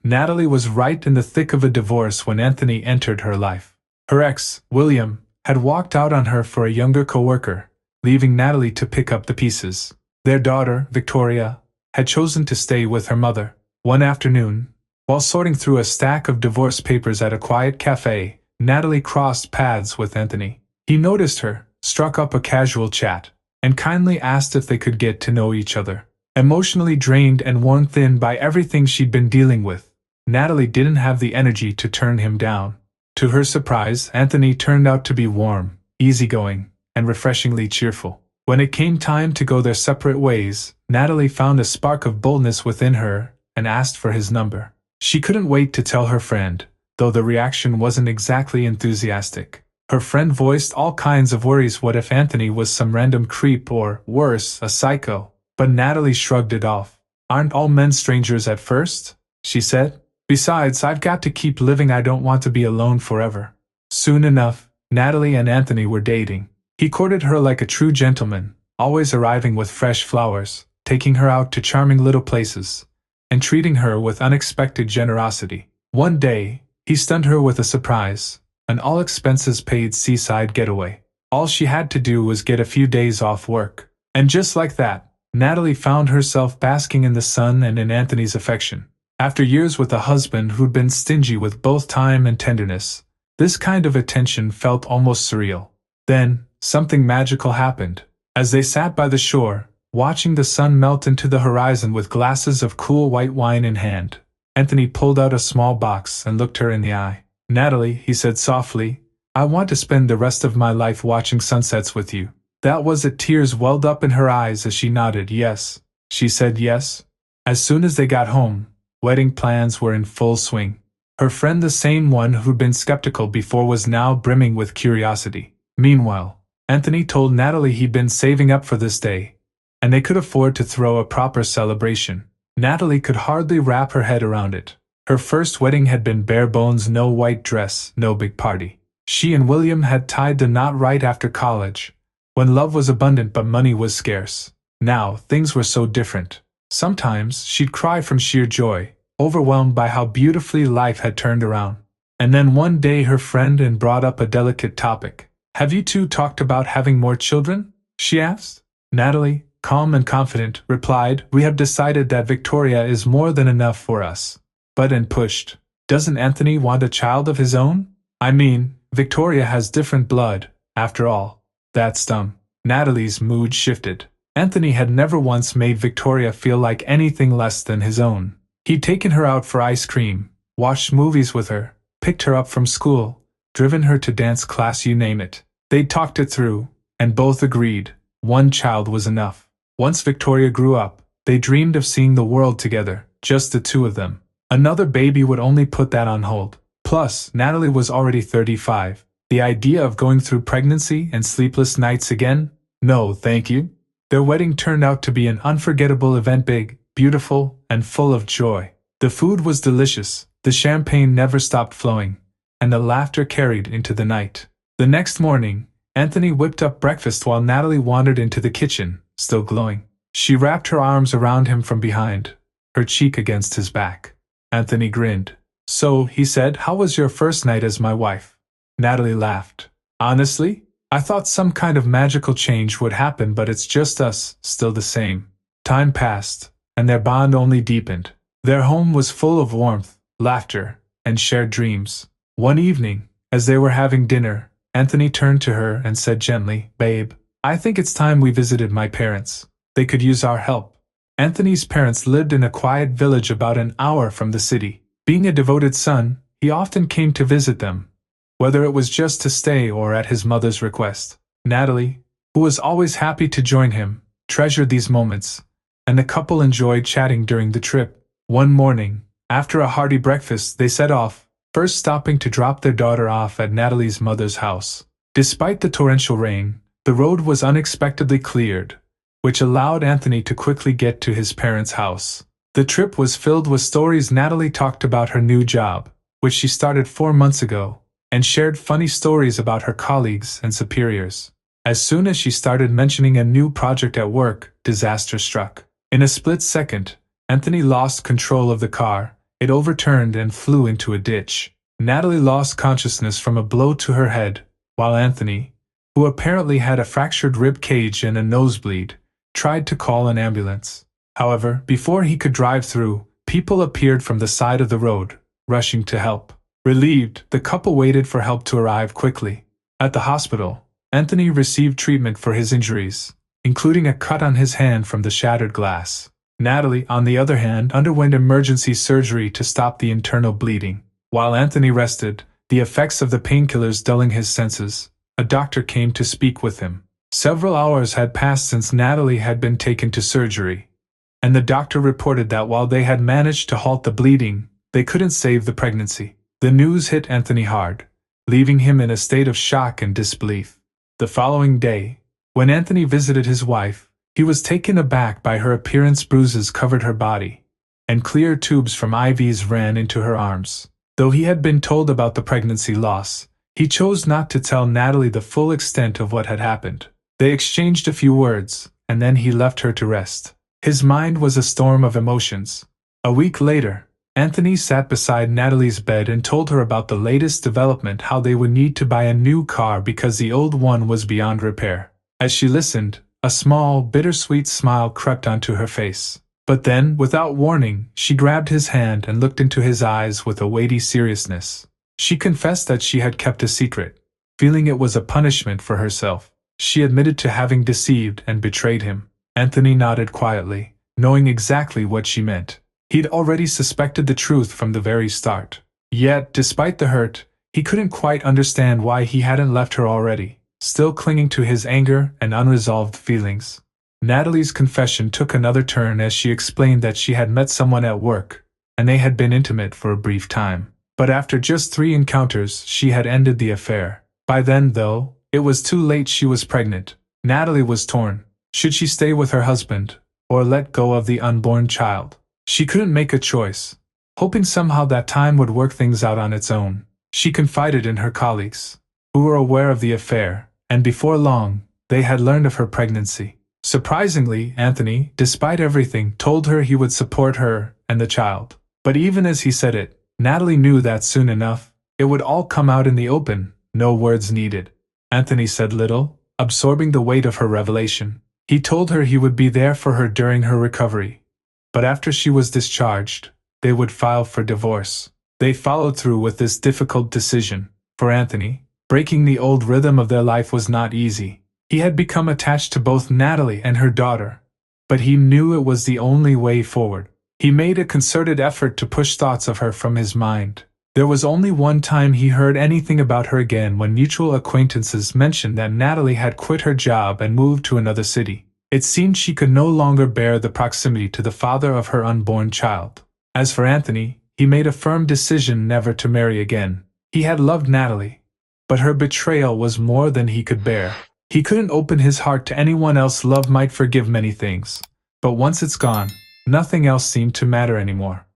Natalie was right in the thick of a divorce when Anthony entered her life. Her ex, William, had walked out on her for a younger coworker, leaving Natalie to pick up the pieces. Their daughter, Victoria, had chosen to stay with her mother. One afternoon, while sorting through a stack of divorce papers at a quiet cafe, Natalie crossed paths with Anthony. He noticed her, struck up a casual chat, and kindly asked if they could get to know each other. Emotionally drained and worn thin by everything she'd been dealing with, Natalie didn't have the energy to turn him down. To her surprise, Anthony turned out to be warm, easygoing, and refreshingly cheerful. When it came time to go their separate ways, Natalie found a spark of boldness within her and asked for his number. She couldn't wait to tell her friend, though the reaction wasn't exactly enthusiastic. Her friend voiced all kinds of worries. What if Anthony was some random creep or, worse, a psycho? But Natalie shrugged it off. Aren't all men strangers at first? She said. Besides, I've got to keep living. I don't want to be alone forever. Soon enough, Natalie and Anthony were dating. He courted her like a true gentleman, always arriving with fresh flowers, taking her out to charming little places, and treating her with unexpected generosity. One day, he stunned her with a surprise, an all-expenses-paid seaside getaway. All she had to do was get a few days off work. And just like that, Natalie found herself basking in the sun and in Anthony's affection. After years with a husband who'd been stingy with both time and tenderness, this kind of attention felt almost surreal. Then, something magical happened. As they sat by the shore, watching the sun melt into the horizon with glasses of cool white wine in hand, Anthony pulled out a small box and looked her in the eye. Natalie, he said softly, I want to spend the rest of my life watching sunsets with you. That was it. Tears welled up in her eyes as she nodded. Yes. She said yes. As soon as they got home, wedding plans were in full swing. Her friend, the same one who'd been skeptical before, was now brimming with curiosity. Meanwhile, Anthony told Natalie he'd been saving up for this day, and they could afford to throw a proper celebration. Natalie could hardly wrap her head around it. Her first wedding had been bare bones, no white dress, no big party. She and William had tied the knot right after college, when love was abundant but money was scarce. Now, things were so different. Sometimes she'd cry from sheer joy, overwhelmed by how beautifully life had turned around. And then one day her friend brought up a delicate topic. Have you two talked about having more children? She asked. Natalie, calm and confident, replied, We have decided that Victoria is more than enough for us. But pushed. Doesn't Anthony want a child of his own? I mean, Victoria has different blood, after all. That's dumb. Natalie's mood shifted. Anthony had never once made Victoria feel like anything less than his own. He'd taken her out for ice cream, watched movies with her, picked her up from school, driven her to dance class, you name it. They'd talked it through, and both agreed one child was enough. Once Victoria grew up, they dreamed of seeing the world together, just the two of them. Another baby would only put that on hold. Plus, Natalie was already 35. The idea of going through pregnancy and sleepless nights again? No, thank you. Their wedding turned out to be an unforgettable event, big, beautiful, and full of joy. The food was delicious, the champagne never stopped flowing, and the laughter carried into the night. The next morning, Anthony whipped up breakfast while Natalie wandered into the kitchen, still glowing. She wrapped her arms around him from behind, her cheek against his back. Anthony grinned. So, he said, how was your first night as my wife? Natalie laughed. Honestly, I thought some kind of magical change would happen, but it's just us, still the same. Time passed, and their bond only deepened. Their home was full of warmth, laughter, and shared dreams. One evening, as they were having dinner, Anthony turned to her and said gently, Babe, I think it's time we visited my parents. They could use our help. Anthony's parents lived in a quiet village about an hour from the city. Being a devoted son, he often came to visit them, whether it was just to stay or at his mother's request. Natalie, who was always happy to join him, treasured these moments, and the couple enjoyed chatting during the trip. One morning, after a hearty breakfast, they set off, first stopping to drop their daughter off at Natalie's mother's house. Despite the torrential rain, the road was unexpectedly cleared, which allowed Anthony to quickly get to his parents' house. The trip was filled with stories. Natalie talked about her new job, which she started 4 months ago, and shared funny stories about her colleagues and superiors. As soon as she started mentioning a new project at work, disaster struck. In a split second, Anthony lost control of the car, it overturned and flew into a ditch. Natalie lost consciousness from a blow to her head, while Anthony, who apparently had a fractured rib cage and a nosebleed, tried to call an ambulance. However, before he could drive through, people appeared from the side of the road, rushing to help. Relieved, the couple waited for help to arrive quickly. At the hospital, Anthony received treatment for his injuries, including a cut on his hand from the shattered glass. Natalie, on the other hand, underwent emergency surgery to stop the internal bleeding. While Anthony rested, the effects of the painkillers dulling his senses, a doctor came to speak with him. Several hours had passed since Natalie had been taken to surgery, and the doctor reported that while they had managed to halt the bleeding, they couldn't save the pregnancy. The news hit Anthony hard, leaving him in a state of shock and disbelief. The following day, when Anthony visited his wife, he was taken aback by her appearance. Bruises covered her body, and clear tubes from IVs ran into her arms. Though he had been told about the pregnancy loss, he chose not to tell Natalie the full extent of what had happened. They exchanged a few words, and then he left her to rest. His mind was a storm of emotions. A week later, Anthony sat beside Natalie's bed and told her about the latest development, how they would need to buy a new car because the old one was beyond repair. As she listened, a small, bittersweet smile crept onto her face. But then, without warning, she grabbed his hand and looked into his eyes with a weighty seriousness. She confessed that she had kept a secret, feeling it was a punishment for herself. She admitted to having deceived and betrayed him. Anthony nodded quietly, knowing exactly what she meant. He'd already suspected the truth from the very start. Yet, despite the hurt, he couldn't quite understand why he hadn't left her already, still clinging to his anger and unresolved feelings. Natalie's confession took another turn as she explained that she had met someone at work, and they had been intimate for a brief time. But after just 3 encounters, she had ended the affair. By then, though, it was too late. She was pregnant. Natalie was torn. Should she stay with her husband, or let go of the unborn child? She couldn't make a choice. Hoping somehow that time would work things out on its own, she confided in her colleagues, who were aware of the affair, and before long, they had learned of her pregnancy. Surprisingly, Anthony, despite everything, told her he would support her and the child. But even as he said it, Natalie knew that soon enough, it would all come out in the open, no words needed. Anthony said little, absorbing the weight of her revelation. He told her he would be there for her during her recovery. But after she was discharged, they would file for divorce. They followed through with this difficult decision. For Anthony, breaking the old rhythm of their life was not easy. He had become attached to both Natalie and her daughter, but he knew it was the only way forward. He made a concerted effort to push thoughts of her from his mind. There was only one time he heard anything about her again, when mutual acquaintances mentioned that Natalie had quit her job and moved to another city. It seemed she could no longer bear the proximity to the father of her unborn child. As for Anthony, he made a firm decision never to marry again. He had loved Natalie, but her betrayal was more than he could bear. He couldn't open his heart to anyone else. Love might forgive many things, but once it's gone, nothing else seemed to matter anymore.